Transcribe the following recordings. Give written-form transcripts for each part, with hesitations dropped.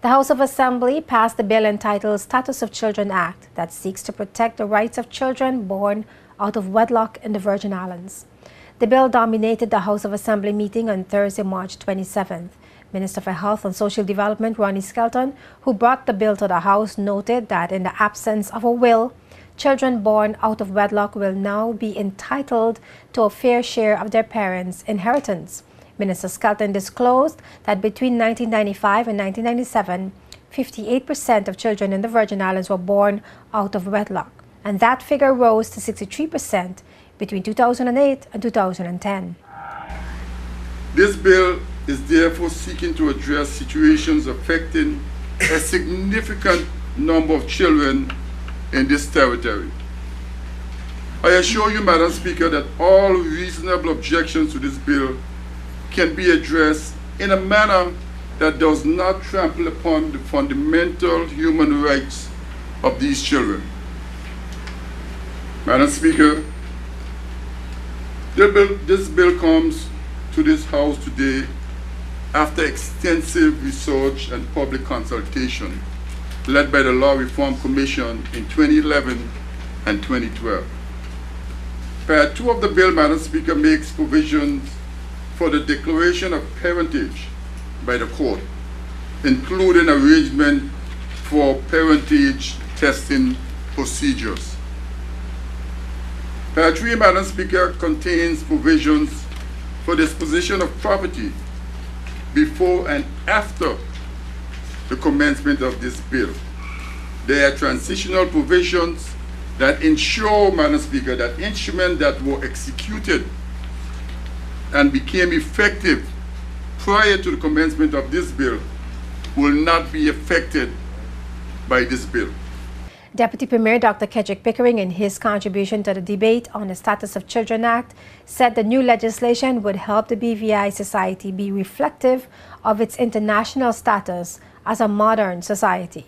The House of Assembly passed the bill entitled Status of Children Act that seeks to protect the rights of children born out of wedlock in the Virgin Islands. The bill dominated the House of Assembly meeting on Thursday, March 27th. Minister for Health and Social Development, Ronnie Skelton, who brought the bill to the House, noted that in the absence of a will, children born out of wedlock will now be entitled to a fair share of their parents' inheritance. Minister Skelton disclosed that between 1995 and 1997, 58% of children in the Virgin Islands were born out of wedlock, and that figure rose to 63% between 2008 and 2010. This bill is therefore seeking to address situations affecting a significant number of children in this territory. I assure you, Madam Speaker, that all reasonable objections to this bill can be addressed in a manner that does not trample upon the fundamental human rights of these children. Madam Speaker, this bill comes to this House today after extensive research and public consultation led by the Law Reform Commission in 2011 and 2012. Part 2 of the bill, Madam Speaker, makes provisions for the declaration of parentage by the court, including arrangement for parentage testing procedures. Part 3, Madam Speaker, contains provisions for disposition of property before and after the commencement of this bill. There are transitional provisions that ensure, Madam Speaker, that instruments that were executed and became effective prior to the commencement of this bill will not be affected by this bill. Deputy Premier Dr. Kedrick Pickering, in his contribution to the debate on the Status of Children Act, said the new legislation would help the BVI society be reflective of its international status as a modern society.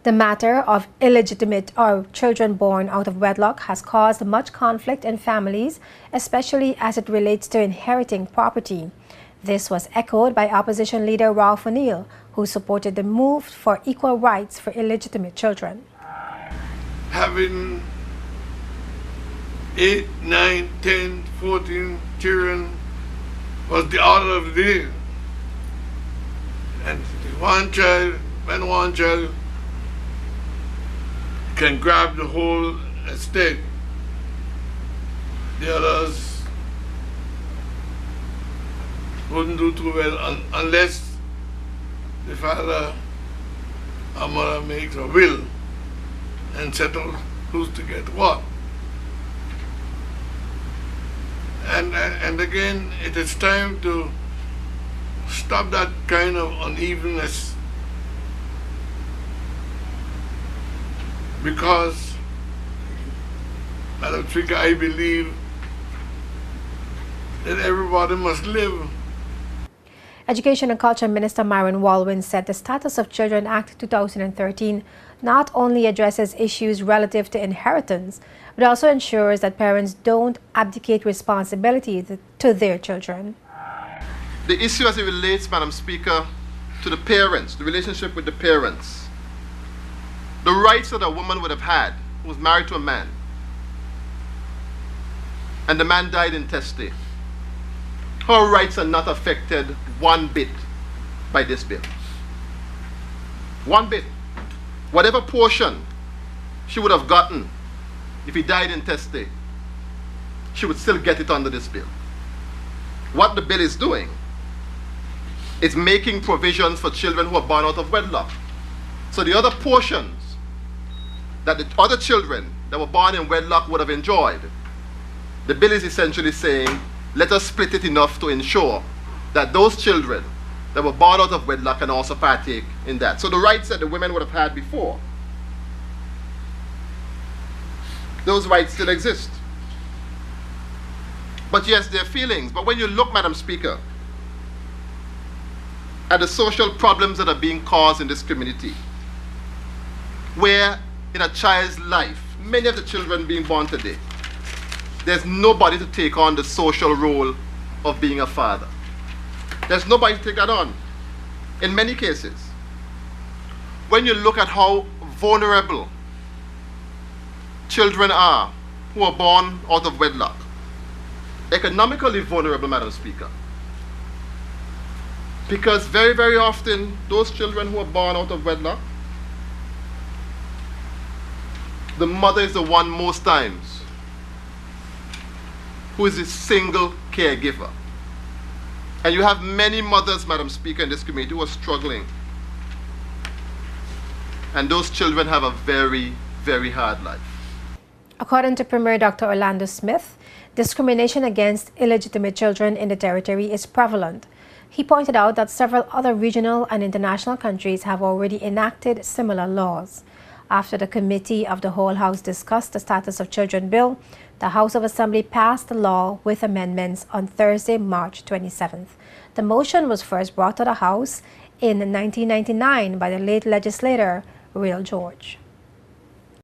The matter of illegitimate or children born out of wedlock has caused much conflict in families, especially as it relates to inheriting property. This was echoed by opposition leader Ralph O'Neill, who supported the move for equal rights for illegitimate children. Having 8, 9, 10, 14 children was the order of the day. And one child can grab the whole estate. The others wouldn't do too well unless the father or mother makes a will and settle who's to get what. And again, it is time to stop that kind of unevenness, because, Madam Speaker, I believe that everybody must live. Education and Culture Minister Myron Walwyn said the Status of Children Act 2013 not only addresses issues relative to inheritance, but also ensures that parents don't abdicate responsibility to their children. The issue as it relates, Madam Speaker, to the parents, the relationship with the parents, the rights that a woman would have had who was married to a man, and the man died intestate, her rights are not affected one bit by this bill. One bit. Whatever portion she would have gotten if he died intestate, she would still get it under this bill. What the bill is doing is making provisions for children who are born out of wedlock. So the other portions that the other children that were born in wedlock would have enjoyed, the bill is essentially saying, let us split it enough to ensure that those children that were born out of wedlock can also partake in that. So the rights that the women would have had before, those rights still exist. But yes, there are feelings. But when you look, Madam Speaker, at the social problems that are being caused in this community, where in a child's life, many of the children being born today, there's nobody to take on the social role of being a father. There's nobody to take that on, in many cases. when you look at how vulnerable children are who are born out of wedlock, economically vulnerable, Madam Speaker, because very, very often those children who are born out of wedlock, the mother is the one most times who is a single caregiver. And you have many mothers, Madam Speaker, in this community who are struggling. And those children have a very, very hard life. According to Premier Dr. Orlando Smith, discrimination against illegitimate children in the territory is prevalent. He pointed out that several other regional and international countries have already enacted similar laws. After the Committee of the Whole House discussed the Status of Children Bill, the House of Assembly passed the law with amendments on Thursday, March 27th. The motion was first brought to the House in 1999 by the late legislator, Real George.